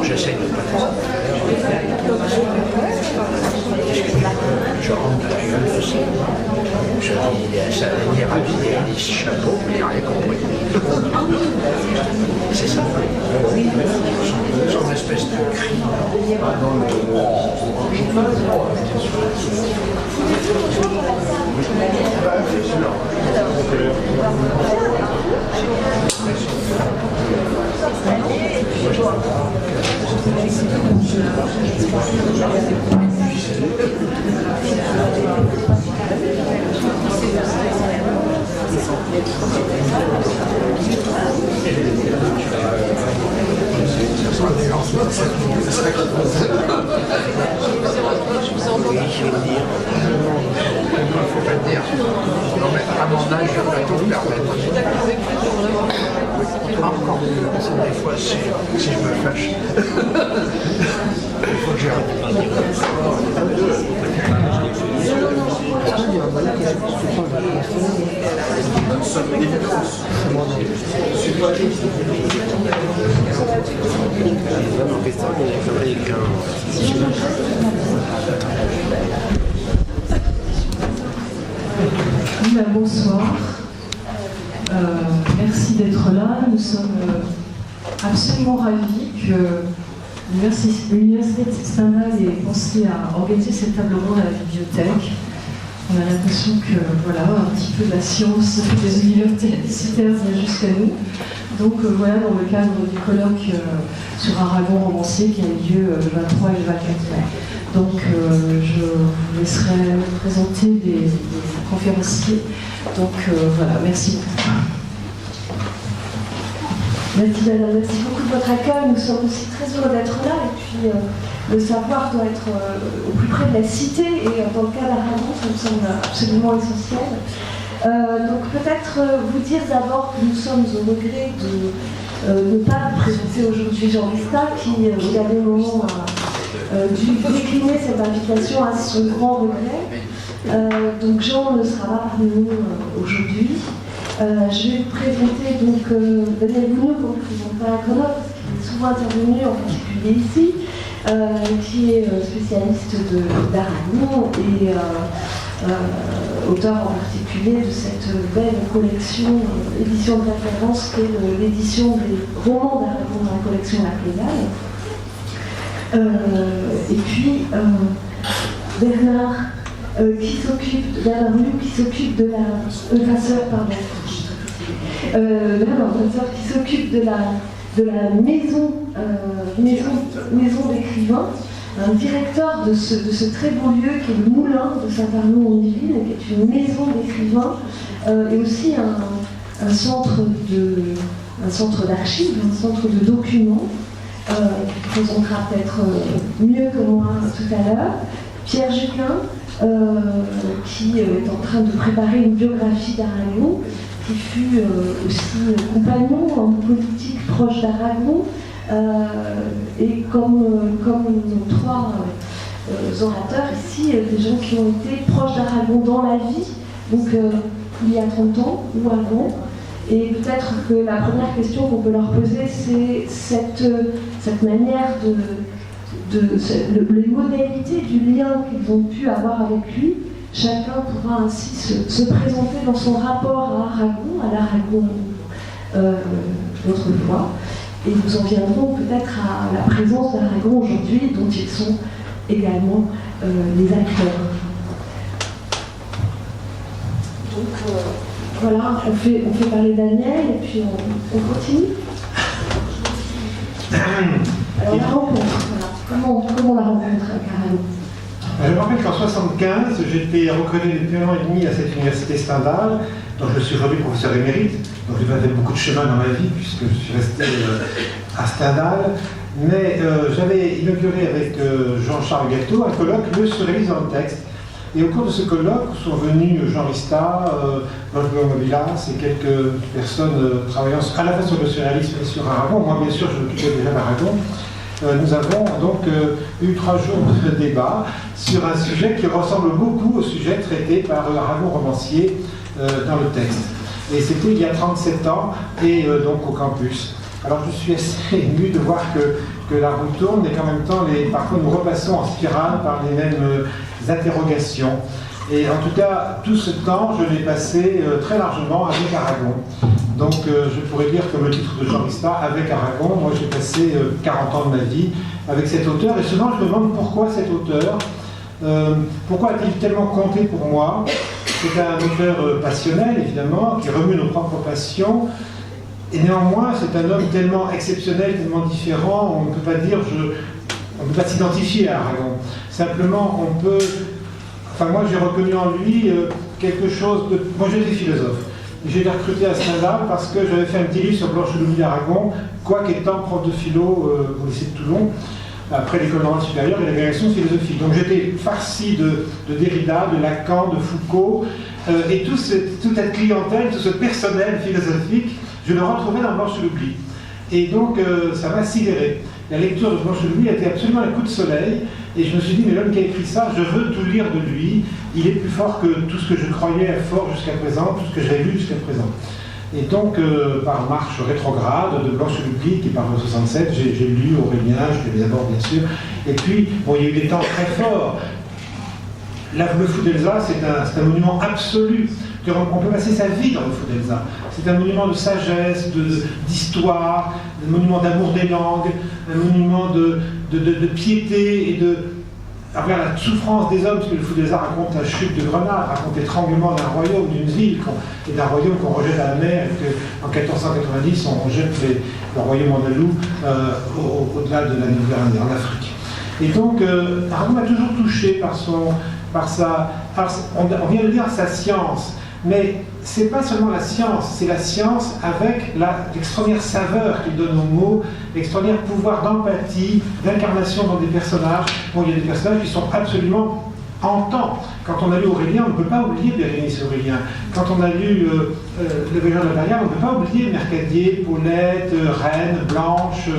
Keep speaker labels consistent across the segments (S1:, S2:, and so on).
S1: J'essaie de ne pas je rentre dans la gueule aussi. Je dis, ça il est habillé, il dit chapeau, mais il n'a rien compris. C'est ça. Son espèce de cri. Encore des fois, si je me fâche, il faut que j'arrête.
S2: Bonsoir. Merci d'être là. Nous sommes absolument ravis que l'Université de Stendhal ait pensé à organiser cette table ronde à la bibliothèque. On a l'impression que voilà, un petit peu de la science des universitaires vient jusqu'à nous. Donc voilà, dans le cadre du colloque sur Aragon romancier qui a eu lieu le 23 et le 24 mai. Donc je vous laisserai présenter les conférenciers. Donc voilà, merci beaucoup. Merci beaucoup de votre accueil. Nous sommes aussi très heureux d'être là. Et puis le savoir doit être au plus près de la cité. Et dans le cas d'Aragon, ça me semble absolument essentiel. Donc peut-être vous dire d'abord que nous sommes au regret de ne pas présenter aujourd'hui Jean Ristat, qui au dernier moment a dû décliner cette invitation à son grand regret. Donc Jean ne sera pas parmi nous aujourd'hui. Je vais vous présenter donc Daniel Gounod, pour vous présenter un colloque, parce qu'il est souvent intervenu, en particulier ici, qui est spécialiste d'Aragon et auteur en particulier de cette belle collection, édition de référence, qui est l'édition des romans d'Aragon dans la collection La Clénale. Et puis Bernard qui s'occupe de la maison d'écrivains, un directeur de ce très beau lieu qui est le Moulin de Saint-Arnaud-en-Yvelines, qui est une maison d'écrivains et aussi un centre d'archives, un centre de documents, qui présentera peut-être mieux que moi tout à l'heure. Pierre Juquin, qui est en train de préparer une biographie d'Aragon, qui fut aussi compagnon en politique proche d'Aragon, et comme nos trois orateurs ici, des gens qui ont été proches d'Aragon dans la vie, donc il y a 30 ans ou avant. Et peut-être que la première question qu'on peut leur poser, c'est cette manière les modalités du lien qu'ils ont pu avoir avec lui. Chacun pourra ainsi se présenter dans son rapport à Aragon, à l'Aragon d'autrefois. Et nous en viendrons peut-être à la présence d'Aragon aujourd'hui, dont ils sont également les acteurs. Donc voilà, on fait parler Daniel et puis on continue. Alors la rencontre, voilà. Comment la rencontre avec Aragon?
S3: Je me rappelle qu'en 1975, j'étais reconnu depuis 1 an et demi à cette université Stendhal, dont je suis aujourd'hui professeur émérite. Donc j'ai fait beaucoup de chemin dans ma vie, puisque je suis resté à Stendhal. Mais j'avais inauguré avec Jean-Charles Gâteau un colloque, le surréalisme dans le texte. Et au cours de ce colloque sont venus Jean Ristat, Wolfgang Mobilas et quelques personnes travaillant à la fois sur le surréalisme et sur Aragon. Moi, bien sûr, je m'occupais déjà d'Aragon. Nous avons donc eu 3 jours de débat sur un sujet qui ressemble beaucoup au sujet traité par Aragon romancier dans le texte. Et c'était il y a 37 ans, et donc au campus. Alors je suis assez ému de voir que la roue tourne, et qu'en même temps, parfois nous repassons en spirale par les mêmes interrogations. Et en tout cas, tout ce temps, je l'ai passé très largement avec Aragon. Donc je pourrais dire, comme le titre de Jean Rispa, avec Aragon, moi j'ai passé 40 ans de ma vie avec cet auteur, et souvent je me demande pourquoi cet auteur, pourquoi a-t-il tellement compté pour moi. C'est un auteur passionnel, évidemment, qui remue nos propres passions, et néanmoins c'est un homme tellement exceptionnel, tellement différent, on ne peut pas dire, on ne peut pas s'identifier à Aragon. Simplement, on peut... Enfin, moi j'ai reconnu en lui quelque chose de... Moi j'étais philosophe. J'ai été recruté à Stendhal parce que j'avais fait un petit livre sur Blanche de Louis d'Aragon, quoique étant prof de philo au lycée de Toulon, après l'école normale supérieure et la direction de philosophie. Donc j'étais farci de Derrida, de Lacan, de Foucault, et toute cette clientèle, tout ce personnel philosophique, je le retrouvais dans Blanche de l'Oubli. Et donc ça m'a sidéré. La lecture de Blanche de l'Oubli a été absolument un coup de soleil, et je me suis dit, mais l'homme qui a écrit ça, je veux tout lire de lui, il est plus fort que tout ce que je croyais fort jusqu'à présent, tout ce que j'avais lu jusqu'à présent. Et donc, par marche rétrograde de Blanche de l'Oubli, qui est par 67, j'ai lu Aurélien, je l'ai d'abord bien sûr, et puis, bon, il y a eu des temps très forts. Le Fou d'Elsa, c'est un monument absolu. On peut passer sa vie dans le Fou d'Elsa. C'est un monument de sagesse, d'histoire, un monument d'amour des langues, un monument de piété et de... Après la souffrance des hommes, parce que le Fou d'Elsa raconte la chute de Grenade, raconte l'étranglement d'un royaume, d'une ville, et d'un royaume qu'on rejette à la mer, et qu'en 1490, on rejette le royaume andalou au-delà de la Nouvelle-Zélande, en Afrique. Et donc, Aragon m'a toujours touché on vient de dire sa science, mais c'est pas seulement la science, c'est la science avec l'extraordinaire saveur qu'il donne aux mots, l'extraordinaire pouvoir d'empathie, d'incarnation dans des personnages. Bon, il y a des personnages qui sont absolument en temps. Quand on a lu Aurélien, on ne peut pas oublier Bérénice Aurélien. Quand on a lu Le Voyageur de la Barrière, on ne peut pas oublier Mercadier, Paulette, Reine, Blanche,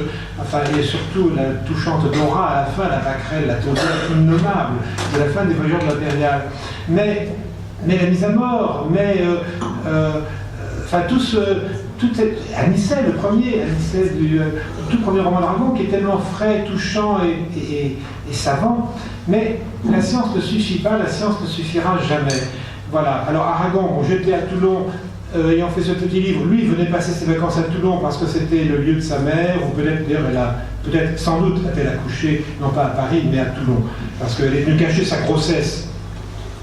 S3: enfin, et surtout la touchante Laura à la fin, la Pâquerelle, la tournure innommable de la fin des Voyageurs de la Barrière. Mais la mise à mort, enfin tout cette... Anicet, le premier, Anicet le tout premier roman d'Aragon, qui est tellement frais, touchant et savant, mais la science ne suffit pas, la science ne suffira jamais. Voilà, alors Aragon, bon, j'étais à Toulon, ayant fait ce petit livre, lui il venait passer ses vacances à Toulon parce que c'était le lieu de sa mère, ou peut-être d'ailleurs sans doute a-t-elle accouché, non pas à Paris, mais à Toulon, parce qu'elle est venue cacher sa grossesse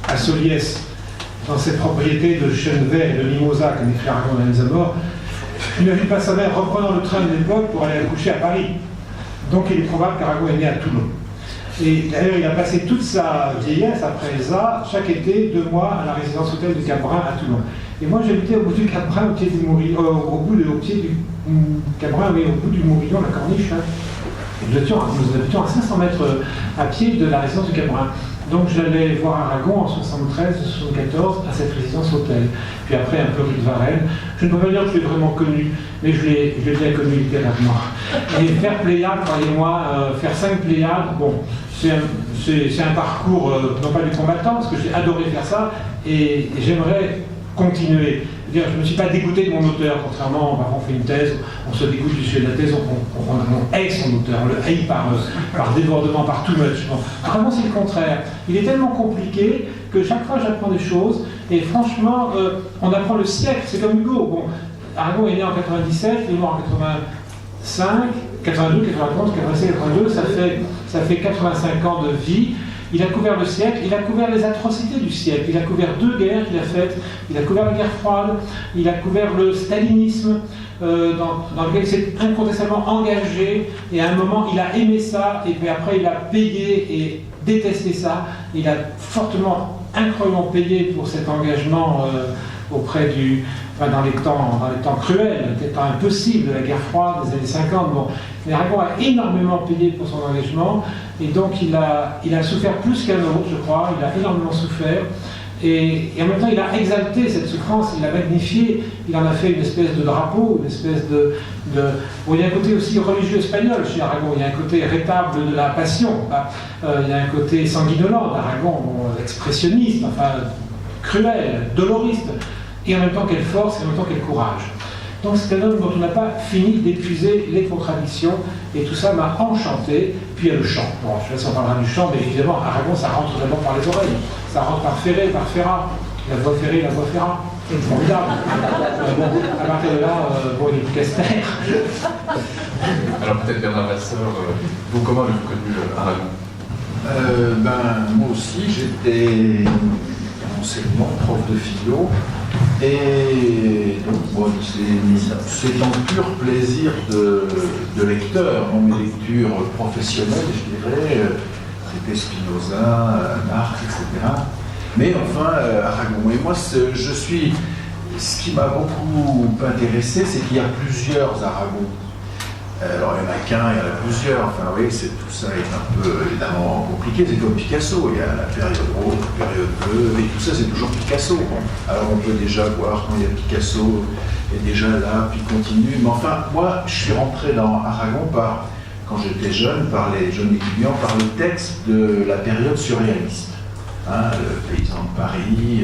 S3: à Soliès, dans ses propriétés de Chenevet et de Mimosa, comme écrit Aragon dans la mise à mort. Il n'a vu pas sa mère reprenant le train de l'époque pour aller accoucher à Paris. Donc il est probable qu'Aragon est né à Toulon. Et d'ailleurs, il a passé toute sa vieillesse, après Elsa, chaque été, 2 mois à la résidence hôtel du Cap-Brun à Toulon. Et moi, j'habitais au bout du Cap-Brun, au pied du Mourillon, au pied du Cap-Brun, oui, au bout du Mourillon, la Corniche. Hein. Nous habitions à 500 mètres à pied de la résidence du Cap-Brun. Donc j'allais voir Aragon en 73-74 à cette résidence hôtel. Puis après, un peu rue de Varenne. Je ne peux pas dire que je l'ai vraiment connu, mais je l'ai bien connu littéralement. Et faire Pléiade, croyez-moi, faire 5 Pléiades, bon, c'est un parcours, non pas du combattant, parce que j'ai adoré faire ça, et j'aimerais continuer. Je ne me suis pas dégoûté de mon auteur, contrairement, on fait une thèse, on se dégoûte du sujet de la thèse, on hait son auteur, on le haït par débordement, par too much. Bon, vraiment, c'est le contraire. Il est tellement compliqué que chaque fois j'apprends des choses, et franchement, on apprend le siècle, c'est comme Hugo. Bon, Aragon est né en 97, il est mort en 85, 82, 93, 87, 82, ça fait 85 ans de vie. Il a couvert le siècle, il a couvert les atrocités du siècle, il a couvert 2 guerres qu'il a faites, il a couvert la guerre froide, il a couvert le stalinisme, dans lequel il s'est incontestablement engagé, et à un moment il a aimé ça, et puis après il a payé et détesté ça. Il a fortement, incroyablement payé pour cet engagement auprès dans les temps cruels, les temps impossibles de la guerre froide des années 50. Bon. Mais Aragon a énormément payé pour son engagement, et donc il a souffert plus qu'un autre, je crois. Il a énormément souffert, Et en même temps, il a exalté cette souffrance, il l'a magnifiée, il en a fait une espèce de drapeau, une espèce de... Bon, il y a un côté aussi religieux espagnol chez Aragon, il y a un côté rétable de la passion, il y a un côté sanguinolent d'Aragon, expressionniste, enfin, cruel, doloriste, et en même temps quelle force, et en même temps quel courage. Donc c'est un homme dont on n'a pas fini d'épuiser les contradictions, et tout ça m'a enchanté. Puis il y a le chant. Bon, je sais pas si on parlera du chant, mais évidemment, Aragon, ça rentre d'abord par les oreilles. Ça rentre par Ferré, par Ferrat. La voix Ferré, la voix Ferrat. C'est formidable. Bon, à partir de là, bon, il est plus Casper.
S4: Alors peut-être Bernard Vasseur, vous, comment avez-vous connu Aragon?
S5: Moi aussi, j'étais enseignant, prof de philo. Et donc, bon, c'est un pur plaisir de lecteur, dans mes lectures professionnelles, je dirais, c'était Spinoza, Marx, etc. Mais enfin, Aragon. Et moi, ce qui m'a beaucoup intéressé, c'est qu'il y a plusieurs Aragons. Alors, il n'y en a qu'un, il y en a plusieurs. Enfin, oui, tout ça est un peu, évidemment, compliqué. C'est comme Picasso. Il y a la période rose, la période bleue, et tout ça, c'est toujours Picasso. Bon. Alors, on peut déjà voir quand il y a Picasso, est déjà là, puis continue. Mais enfin, moi, je suis rentré dans Aragon quand j'étais jeune, par les jeunes étudiants, par le texte de la période surréaliste. Hein, le paysan de Paris,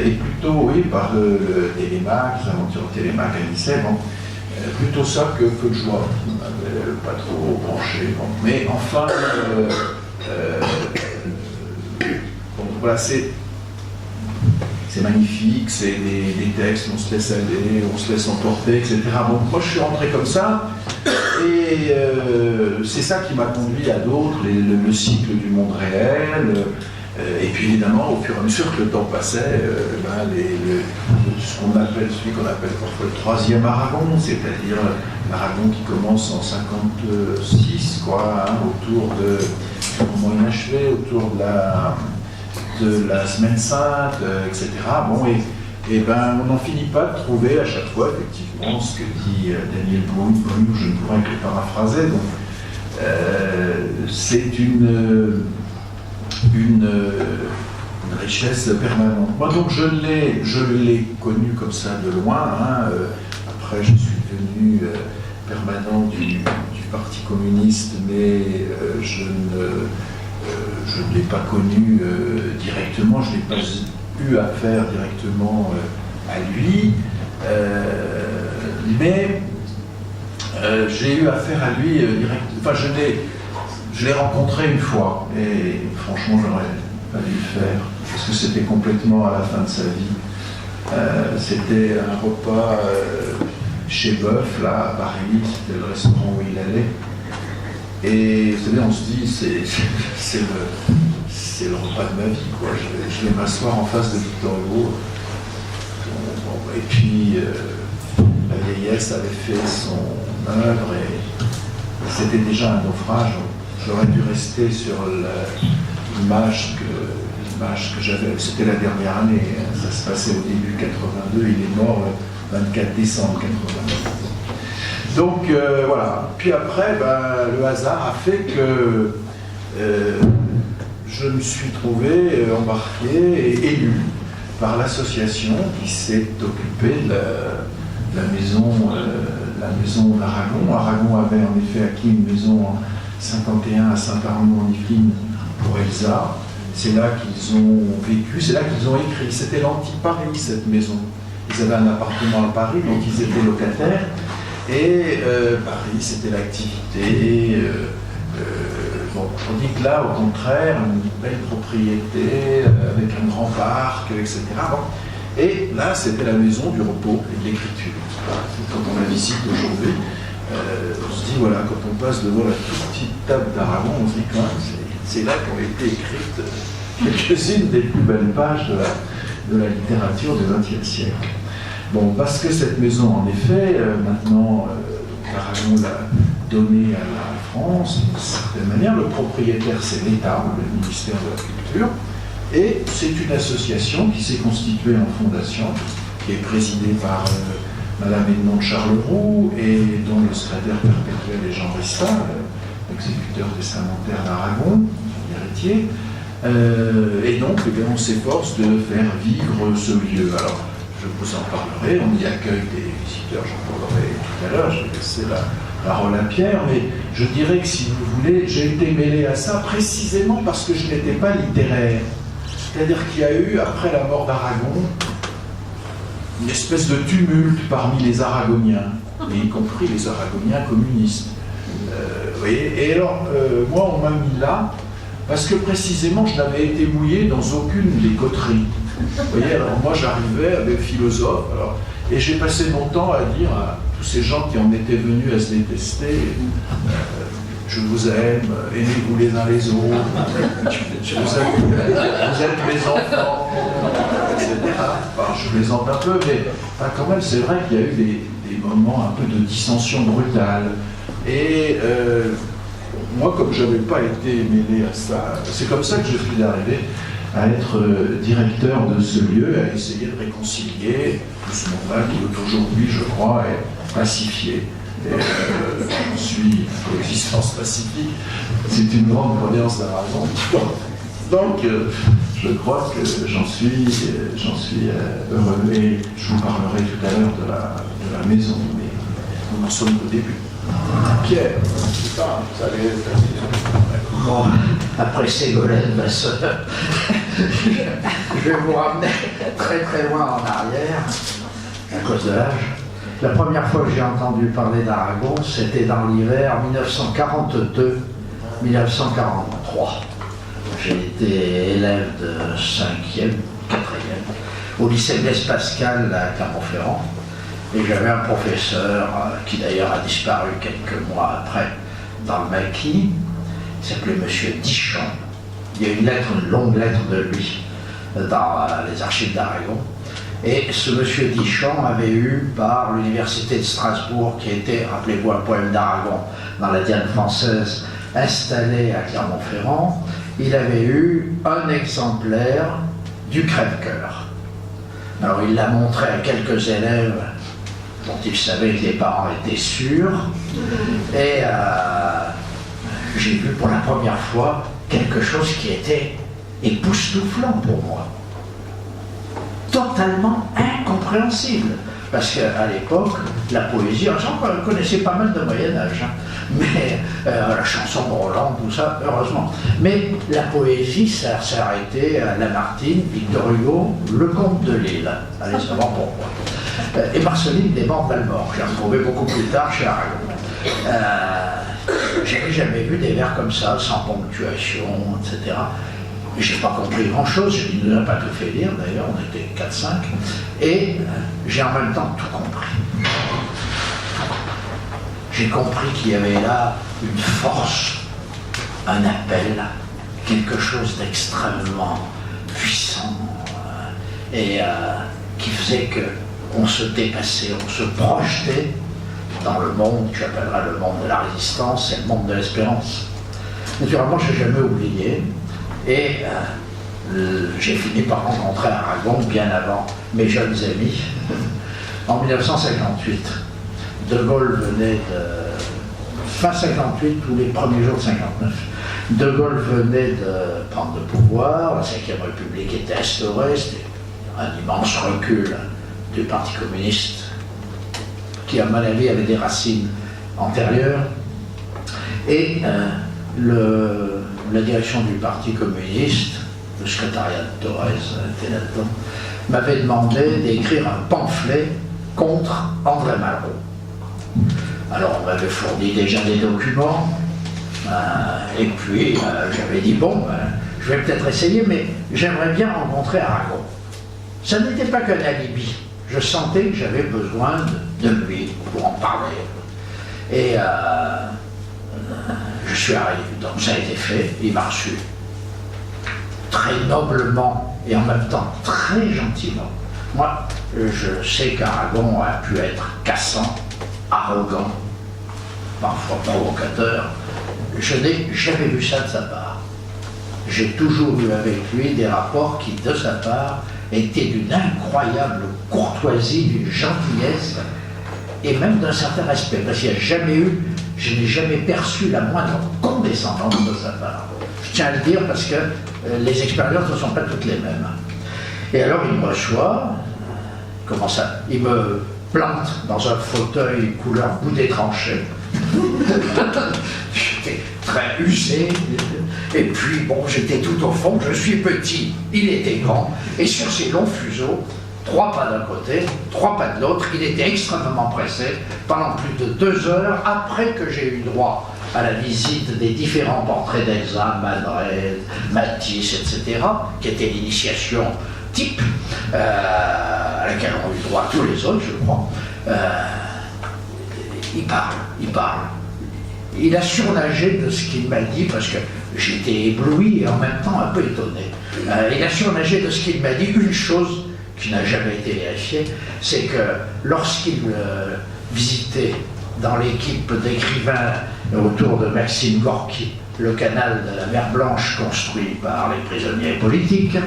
S5: et plutôt, oui, par le Télémaque, les aventures de Télémaque à Nice. Bon. Plutôt ça que de joie, qui m'avait pas trop branché. Bon. Mais enfin, bon, voilà, c'est magnifique, c'est des textes, on se laisse aller, on se laisse emporter, etc. Bon, moi je suis rentré comme ça, et c'est ça qui m'a conduit à d'autres, le cycle du monde réel. Et puis évidemment, au fur et à mesure que le temps passait, celui qu'on appelle parfois le troisième Aragon, c'est-à-dire l'Aragon qui commence en 56, quoi, hein, autour du moment inachevé, autour de la Semaine Sainte, etc. Bon, et ben, on n'en finit pas de trouver à chaque fois, effectivement, ce que dit Daniel Boone, je ne pourrais que le paraphraser. Donc, c'est une richesse permanente. Moi, donc, je l'ai connu comme ça de loin. Hein. Après, je suis devenu permanent du Parti communiste, mais je ne l'ai pas connu directement, je n'ai pas eu affaire directement à lui, mais j'ai eu affaire à lui directement. Enfin, je l'ai rencontré une fois, et franchement, j'aurais pas dû le faire, parce que c'était complètement à la fin de sa vie. C'était un repas chez Boeuf, là, à Paris, c'était le restaurant où il allait. Et vous savez, on se dit, c'est le repas de ma vie, quoi. Je vais m'asseoir en face de Victor Hugo. Bon, et puis, la vieillesse avait fait son œuvre, et c'était déjà un naufrage. J'aurais dû rester sur l'image que j'avais. C'était la dernière année, hein. Ça se passait au début 82, il est mort le 24 décembre 82. Donc voilà. Puis après, le hasard a fait que je me suis trouvé embarqué et élu par l'association qui s'est occupée de la maison d'Aragon. Aragon avait en effet acquis une maison en 51 à Saint-Arnaud-en-Yvelines pour Elsa. C'est là qu'ils ont vécu, c'est là qu'ils ont écrit. C'était l'anti-Paris, cette maison. Ils avaient un appartement à Paris, donc ils étaient locataires. Et Paris, c'était l'activité. Bon, tandis que là, au contraire, une belle propriété avec un grand parc, etc. Bon. Et là, c'était la maison du repos et de l'écriture. Quand on la visite aujourd'hui, on se dit, voilà, quand on passe devant la toute petite table d'Aragon, on se dit, quand même, c'est là qu'ont été écrites quelques-unes des plus belles pages de la littérature du XXe siècle. Bon, parce que cette maison, en effet, maintenant, Aragon l'a donnée à la France, d'une certaine manière. Le propriétaire, c'est l'État, le ministère de la Culture, et c'est une association qui s'est constituée en fondation, qui est présidée par Madame Edmond de Charleroux, et dont le secrétaire perpétuel est Jean Rista, l'exécuteur testamentaire d'Aragon, son héritier. Et donc, eh bien, on s'efforce de faire vivre ce lieu. Alors, je vous en parlerai, on y accueille des visiteurs, j'en parlerai tout à l'heure, je vais laisser la parole à Pierre, mais je dirais que si vous voulez, j'ai été mêlé à ça précisément parce que je n'étais pas littéraire. C'est-à-dire qu'il y a eu, après la mort d'Aragon, une espèce de tumulte parmi les Aragoniens, et y compris les Aragoniens communistes. Vous voyez, et alors, moi, on m'a mis là, parce que précisément, je n'avais été mouillé dans aucune des coteries. Vous voyez, alors moi, j'arrivais avec philosophe, alors, et j'ai passé mon temps à dire à tous ces gens qui en étaient venus à se détester, je vous aime, aimez-vous les uns les autres, vous êtes mes enfants, etc. Enfin, je plaisante un peu, mais enfin, quand même, c'est vrai qu'il y a eu des moments un peu de dissension brutale. Et moi, comme je n'avais pas été mêlé à ça, c'est comme ça que je suis arrivé à être directeur de ce lieu, à essayer de réconcilier tout ce monde-là qui aujourd'hui, je crois, est pacifié. Et j'en suis coexistence pacifique. C'est une grande croyance d'Aragon. Donc, je crois que j'en suis heureux. Et je vous parlerai tout à l'heure de la maison, mais nous en sommes au début. Pierre, c'est ça, vous allez
S1: Bon, après Ségolène, ma sœur, je vais vous ramener très très loin en arrière, à cause de l'âge. La première fois que j'ai entendu parler d'Aragon, c'était dans l'hiver 1942-1943. J'ai été élève de 5e, 4e, au lycée Blaise Pascal à Clermont-Ferrand. Et j'avais un professeur qui d'ailleurs a disparu quelques mois après dans le maquis, il s'appelait Monsieur Dichon. Il y a une longue lettre de lui dans les archives d'Aragon. Et ce Monsieur Dichon avait eu par l'université de Strasbourg, qui était, rappelez-vous, un poème d'Aragon dans la Diane française, installé à Clermont-Ferrand, il avait eu un exemplaire du Crève-Cœur. Alors il l'a montré à quelques élèves dont il savait que les parents étaient sûrs, et j'ai vu pour la première fois quelque chose qui était époustouflant pour moi, totalement incompréhensible, parce qu'à l'époque, la poésie, on connaissait pas mal de Moyen-Âge, mais la chanson de Roland, tout ça, heureusement, mais la poésie, ça s'est arrêté à Lamartine, Victor Hugo, Le Comte de Lille, allez savoir pourquoi. Et Marceline Desbordes d'Albord, j'ai retrouvé beaucoup plus tard chez Aragon. J'avais jamais vu des vers comme ça, sans ponctuation, etc. J'ai pas compris grand-chose, il ne nous a pas tout fait lire, d'ailleurs, on était 4-5, et j'ai en même temps tout compris. J'ai compris qu'il y avait là une force, un appel, quelque chose d'extrêmement puissant, et qui faisait qu'on se dépassait, on se projetait dans le monde que j'appellerais le monde de la résistance et le monde de l'espérance. Naturellement, je n'ai jamais oublié, et j'ai fini par rencontrer Aragon bien avant mes jeunes amis. En 1958, De Gaulle venait de... Fin 58 ou les premiers jours de 59. De Gaulle venait de prendre le pouvoir, la 5e République était instaurée, c'était un immense recul du Parti communiste qui, à mon avis, avait des racines antérieures. Et la direction du Parti communiste, le secrétariat de Thorez était là-dedans, m'avait demandé d'écrire un pamphlet contre André Malraux. Alors on m'avait fourni déjà des documents, et puis j'avais dit bon, je vais peut-être essayer, mais j'aimerais bien rencontrer Aragon. Ça n'était pas qu'un alibi, je sentais que j'avais besoin de lui pour en parler. Et je suis arrivé, donc ça a été fait, il m'a reçu très noblement et en même temps très gentiment. Moi, je sais qu'Aragon a pu être cassant, arrogant, parfois provocateur. Je n'ai jamais vu ça de sa part. J'ai toujours eu avec lui des rapports qui, de sa part, étaient d'une incroyable courtoisie, d'une gentillesse et même d'un certain respect. Parce qu'il n'y a jamais eu, je n'ai jamais perçu la moindre condescendance de sa part. Je tiens à le dire parce que les expériences ne sont pas toutes les mêmes. Et alors il me reçoit, comment ça? Il me plante dans un fauteuil couleur boudet tranché. J'étais très usé, et puis bon, j'étais tout au fond, je suis petit, il était grand, et sur ces longs fuseaux, 3 pas d'un côté, 3 pas de l'autre, il était extrêmement pressé pendant plus de 2 heures après que j'ai eu droit à la visite des différents portraits d'Elsa, Man Ray, Matisse, etc., qui était l'initiation type à laquelle ont eu droit tous les autres, je crois. Il parle. Il a surnagé de ce qu'il m'a dit, parce que j'étais ébloui et en même temps un peu étonné. Il a surnagé de ce qu'il m'a dit. Une chose qui n'a jamais été vérifiée, c'est que lorsqu'il visitait dans l'équipe d'écrivains autour de Maxime Gorky le canal de la mer Blanche construit par les prisonniers politiques,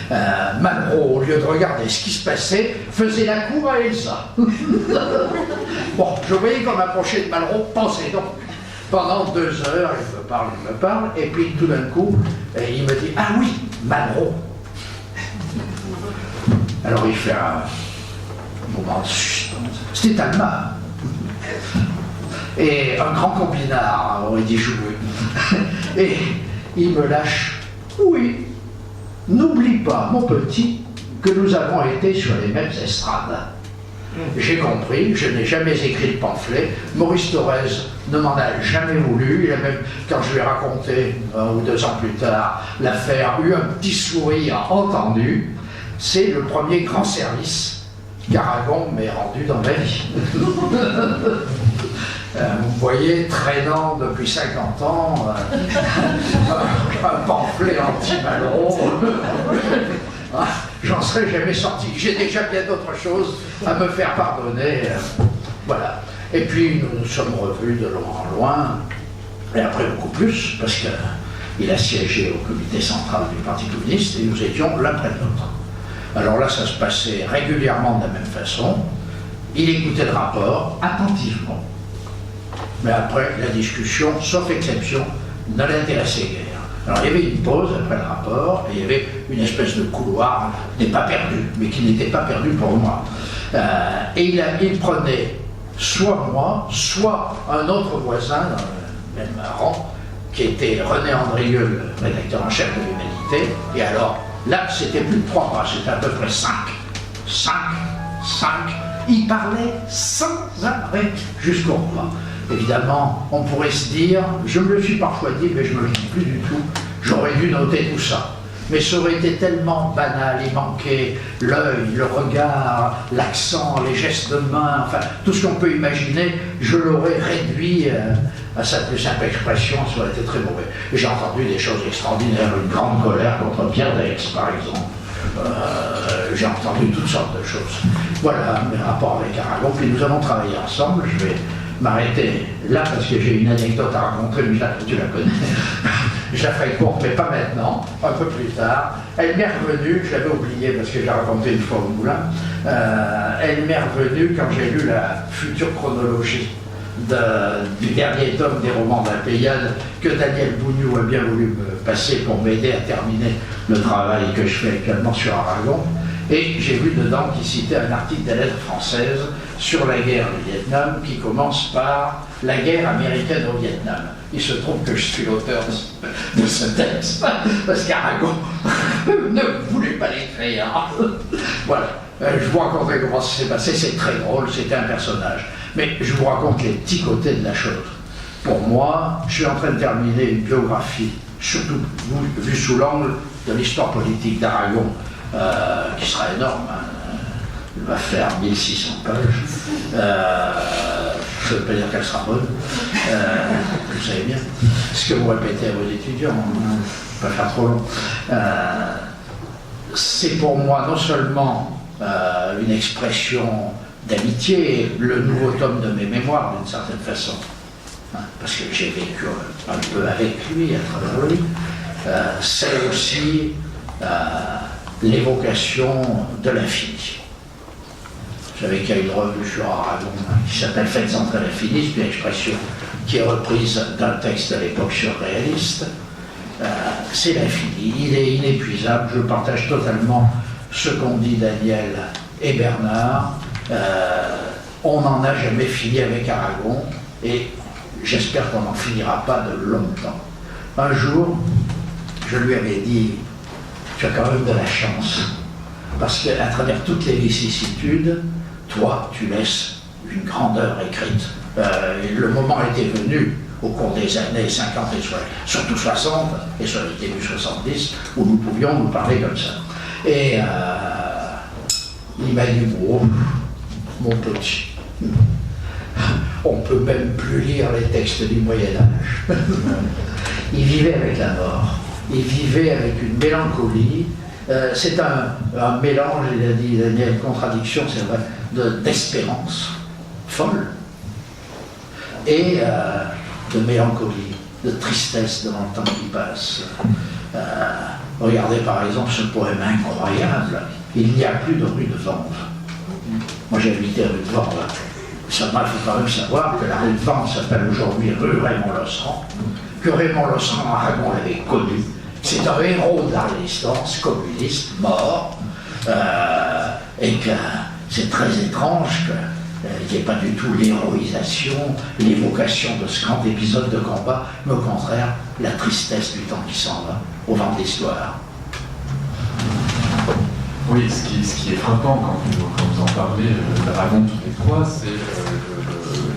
S1: Malraux, au lieu de regarder ce qui se passait, faisait la cour à Elsa. Bon, je voyais qu'on m'approchait de Malraux, pensez donc. Pendant 2 heures, il me parle, et puis tout d'un coup, il me dit « Ah oui, Malraux !» Alors il fait un moment de suspense. C'était Talma. Et un grand combinard, aurait dit jouer. Et il me lâche « Oui, n'oublie pas, mon petit, que nous avons été sur les mêmes estrades. » J'ai compris, je n'ai jamais écrit de pamphlet. Maurice Thorez ne m'en a jamais voulu. Il a même, quand je lui ai raconté 1 ou 2 ans plus tard l'affaire, eu un petit sourire entendu. C'est le premier grand service qu'Aragon m'ait rendu dans ma vie. Vous voyez, traînant depuis 50 ans, un pamphlet anti-Malraux. J'en serais jamais sorti. J'ai déjà bien d'autres choses à me faire pardonner. Voilà. Et puis nous nous sommes revus de loin en loin, et après beaucoup plus, parce qu'il a siégé au comité central du Parti communiste, et nous étions l'un près de l'autre. Alors là, ça se passait régulièrement de la même façon. Il écoutait le rapport attentivement. Mais après, la discussion, sauf exception, ne l'intéressait guère. Alors il y avait une pause après le rapport, et il y avait une espèce de couloir, n'est pas perdu, mais qui n'était pas perdu pour moi. Et il prenait soit moi, soit un autre voisin dans le même rang, qui était René Andrieux, le rédacteur en chef de l'Humanité. Et alors, là, c'était plus de 3 pas, c'était à peu près 5. 5. Il parlait sans arrêt jusqu'au repas. Évidemment, on pourrait se dire, je me le suis parfois dit, mais je ne me le dis plus du tout, j'aurais dû noter tout ça. Mais ça aurait été tellement banal, il manquait l'œil, le regard, l'accent, les gestes de main, enfin, tout ce qu'on peut imaginer, je l'aurais réduit à sa plus simple expression, ça aurait été très mauvais. J'ai entendu des choses extraordinaires, une grande colère contre Pierre Daix, par exemple. J'ai entendu toutes sortes de choses. Voilà mes rapports avec Aragon, puis nous avons travaillé ensemble. Je vais m'arrêter là parce que j'ai une anecdote à raconter, mais tu la connais. Je la ferai courte, mais pas maintenant, un peu plus tard. Elle m'est revenue, je l'avais oublié parce que j'ai raconté une fois au Moulin, elle m'est revenue quand j'ai lu la future chronologie du dernier tome des romans d'Alpéiade que Daniel Bougnou a bien voulu me passer pour m'aider à terminer le travail que je fais actuellement sur Aragon. Et j'ai vu dedans qu'il citait un article des Lettres françaises sur la guerre du Vietnam qui commence par « La guerre américaine au Vietnam ». Il se trouve que je suis l'auteur de ce texte, parce qu'Aragon ne voulait pas l'écrire. Voilà. Je vous raconterai comment ça s'est passé, c'est très drôle, c'était un personnage. Mais je vous raconte les petits côtés de la chose. Pour moi, je suis en train de terminer une biographie, surtout vue sous l'angle de l'histoire politique d'Aragon, qui sera énorme. Il va faire 1600 pages. Je ne veux pas dire qu'elle sera bonne. Vous savez bien. Ce que vous répétez à vos étudiants, pas faire trop long. C'est pour moi non seulement une expression d'amitié, le nouveau tome de mes mémoires d'une certaine façon, parce que j'ai vécu un peu avec lui, à travers lui, c'est aussi l'évocation de l'infini. Vous savez qu'il y a une revue sur Aragon qui s'appelle Faites entrer l'infini, c'est une expression qui est reprise d'un texte à l'époque surréaliste. c'est l'infini, il est inépuisable. Je partage totalement ce qu'ont dit Daniel et Bernard. On n'en a jamais fini avec Aragon, et j'espère qu'on n'en finira pas de longtemps. Un jour, je lui avais dit, tu as quand même de la chance, parce qu'à travers toutes les vicissitudes, toi, tu laisses une grandeur écrite. Le moment était venu, au cours des années 50 et surtout 60, et sur le début 70, où nous pouvions nous parler comme ça. Et il m'a dit, oh, mon petit, on ne peut même plus lire les textes du Moyen-Âge. Il vivait avec la mort, il vivait avec une mélancolie. C'est un mélange, il a dit Daniel, contradiction, c'est vrai, d'espérance folle et de mélancolie, de tristesse devant le temps qui passe. Regardez par exemple ce poème incroyable, il n'y a plus de rue de Vanves. Moi j'ai habité rue de Vanves. Seulement, il faut quand même savoir que la rue de Vanves s'appelle aujourd'hui rue Raymond-Losserand, que Raymond-Losserand, Aragon l'avait connu. C'est un héros de la résistance communiste, mort, et que c'est très étrange qu'il n'y ait pas du tout l'héroïsation, l'évocation de ce grand épisode de combat, mais au contraire, la tristesse du temps qui s'en va, au vent de l'histoire.
S4: Oui, ce qui est frappant quand vous en parlez d'Aragon tous les trois, c'est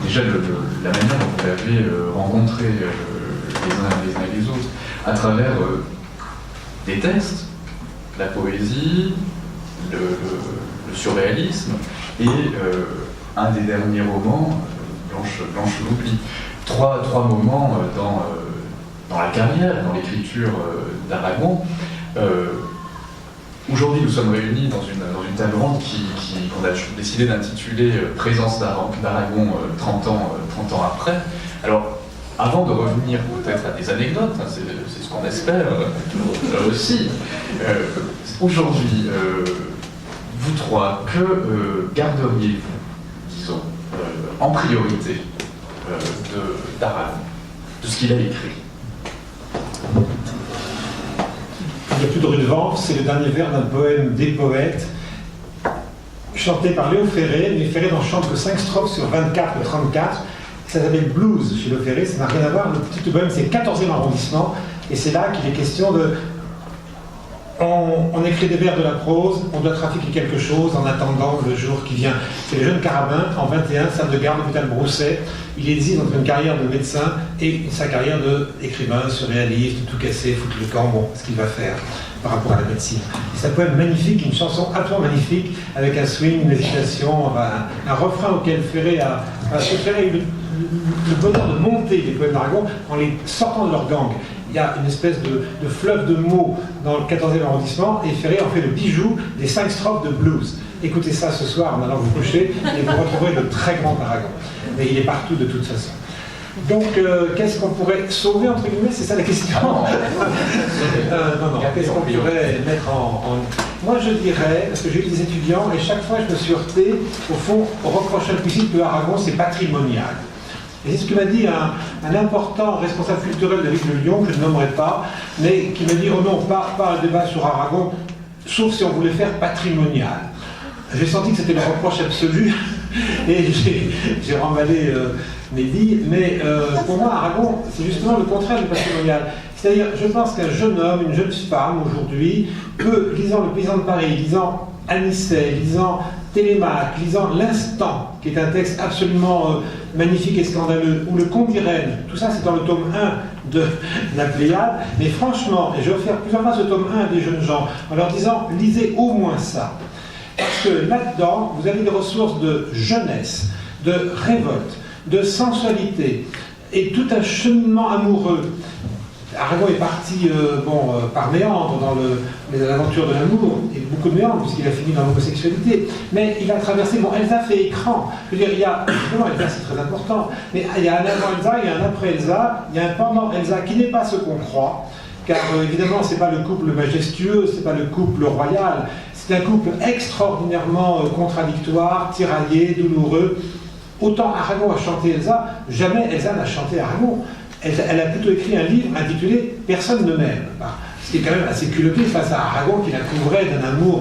S4: déjà la manière dont vous l'avez rencontré les uns et les autres, à travers des textes, la poésie, le surréalisme et un des derniers romans, Blanche l'oubli. Trois moments dans la carrière, dans l'écriture d'Aragon. Aujourd'hui, nous sommes réunis dans une table ronde qu'on a décidé d'intituler Présence d'Aragon 30 ans après. Alors, avant de revenir peut-être à des anecdotes, hein, c'est ce qu'on espère aussi, aujourd'hui, vous trois, que garderiez-vous, disons, en priorité d'Aragon, de ce qu'il a écrit?
S3: Il n'y a plus de rue de Vanves, c'est le dernier vers d'un poème des poètes, chanté par Léo Ferré, mais Ferré n'en chante que 5 strophes sur 24 ou 34. Ça s'appelle Blues chez Léo Ferré, ça n'a rien à voir. Le petit poème, c'est 14e arrondissement, et c'est là qu'il est question de. On écrit des vers de la prose, on doit trafiquer quelque chose en attendant le jour qui vient. C'est le jeune Carabin, en 21, salle de garde d'hôpital Brousset. Il hésite entre une carrière de médecin et sa carrière d'écrivain, surréaliste, tout casser, foutre le camp, bon, ce qu'il va faire par rapport à la médecine. C'est un poème magnifique, une chanson absolument magnifique, avec un swing, une hésitation, un refrain auquel Ferré a eu le bonheur de monter les poèmes d'Aragon en les sortant de leur gang. Il y a une espèce de fleuve de mots dans le 14e arrondissement, et Ferré en fait le bijou des 5 strophes de blues. Écoutez ça ce soir en allant vous coucher, et vous retrouverez le très grand Aragon. Mais il est partout de toute façon. Donc, qu'est-ce qu'on pourrait sauver, entre guillemets? C'est ça la question. Non, qu'est-ce qu'on pourrait mettre en... Moi, je dirais, parce que j'ai eu des étudiants, et chaque fois, je me suis heurté, au fond, au reproche implicite que Aragon, c'est patrimonial. Et c'est ce que m'a dit un important responsable culturel de la ville de Lyon, que je ne nommerai pas, mais qui m'a dit, oh non, pas un débat sur Aragon, sauf si on voulait faire patrimonial. J'ai senti que c'était le reproche absolu, et j'ai remballé mes billes, mais pour moi, Aragon, c'est justement le contraire du patrimonial. C'est-à-dire, je pense qu'un jeune homme, une jeune femme, aujourd'hui, peut, lisant Le Paysan de Paris, lisant Anicet, lisant Télémaque, lisant L'Instant, qui est un texte absolument magnifique et scandaleux, ou Le Conte d'Irène, tout ça c'est dans le tome 1 de la Pléiade, mais franchement, et j'ai offert plusieurs fois ce tome 1 à des jeunes gens, en leur disant, lisez au moins ça. Parce que là-dedans, vous avez des ressources de jeunesse, de révolte, de sensualité, et tout un cheminement amoureux. Aragon est parti par méandre dans les aventures de l'amour, et beaucoup de méandres, puisqu'il a fini dans l'homosexualité. Mais il a traversé, Elsa fait écran. Je veux dire, il y a, évidemment, Elsa c'est très important, mais il y a un avant Elsa, il y a un après Elsa, il y a un pendant Elsa qui n'est pas ce qu'on croit, car évidemment, c'est pas le couple majestueux, c'est pas le couple royal, c'est un couple extraordinairement contradictoire, tiraillé, douloureux. Autant Aragon a chanté Elsa, jamais Elsa n'a chanté Aragon. elle a plutôt écrit un livre intitulé « Personne ne m'aime », ce qui est quand même assez culotté face à Aragon qui la couvrait d'un amour